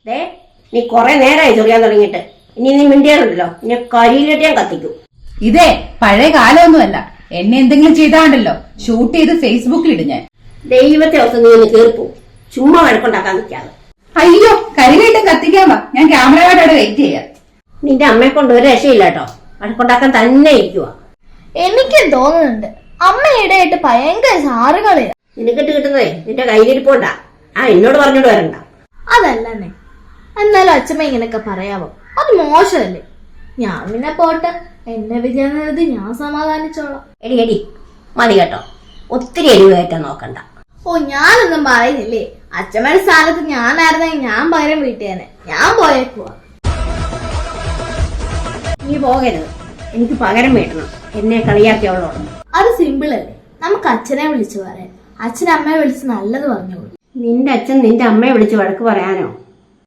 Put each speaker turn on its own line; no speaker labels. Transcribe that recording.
ദേ നീ കൊറേ നേരമായി ചൊറിയാൻ തുടങ്ങിയിട്ട്. ഇനി നീ മിണ്ടിയാലുണ്ടല്ലോ നിന്നെ കരിയിലിട്ട് ഞാൻ കത്തിക്കും.
ഇതേ പഴയ കാലമൊന്നുമല്ല. എന്നെ എന്തെങ്കിലും ചെയ്താണ്ടല്ലോ ഷൂട്ട് ചെയ്ത് ഫേസ്ബുക്കിൽ ഇടും ഞാൻ.
ദൈവത്തെ ഓർത്ത് നീ ഒന്ന് കേറിപ്പോ. ചുമ്മാ വഴക്കുണ്ടാക്കാൻ നിൽക്കാതെ.
അയ്യോ കരിയിലിട്ടും കത്തിക്കാൻ വാ. ഞാൻ ക്യാമറയോടെ അവിടെ വെയിറ്റ് ചെയ്യാം.
നിന്റെ അമ്മയെ കൊണ്ട് ഒരു രക്ഷയില്ല കേട്ടോ. വഴക്കുണ്ടാക്കാൻ തന്നെ ഇരിക്കുക.
എനിക്കും തോന്നുന്നുണ്ട് അമ്മ ഇടയായിട്ട് ഭയങ്കര സാറുകളിയാ.
നിനക്കിട്ട് കിട്ടുന്നതേ നിന്റെ കയ്യിലിരിപ്പോണ്ടാ. എന്നോട് പറഞ്ഞോണ്ട് വരണ്ട.
അതല്ലേ, എന്നാലും അച്ഛമ്മ ഇങ്ങനെയൊക്കെ പറയാമോ? അത് മോശമല്ലേ? ഞാൻ പിന്നെ പോട്ടെ, എന്റെ വിജയം ഞാൻ സമാധാനിച്ചോളാം.
എടി മതി കേട്ടോ. ഒത്തിരി എരിവ് കയറ്റാൻ നോക്കണ്ട.
ഓ ഞാനൊന്നും പറയുന്നില്ലേ. അച്ഛമ്മയുടെ സ്ഥാനത്ത് ഞാനായിരുന്നെങ്കിൽ ഞാൻ പകരം വീട്ടിയാനെ. ഞാൻ പോയേക്കുവാ.
നീ പോകരുത്. എനിക്ക് പകരം വീട്ടണം. എന്നെ കളിയാക്കിയവളോട്.
അത് സിമ്പിൾ അല്ലേ? നമുക്ക് അച്ഛനെ വിളിച്ചു പറയാൻ. അച്ഛൻ അമ്മയെ വിളിച്ച് നല്ലത് പറഞ്ഞോളൂ.
നിന്റെ അച്ഛൻ നിന്റെ അമ്മയെ വിളിച്ച് വഴക്ക് പറയാനോ?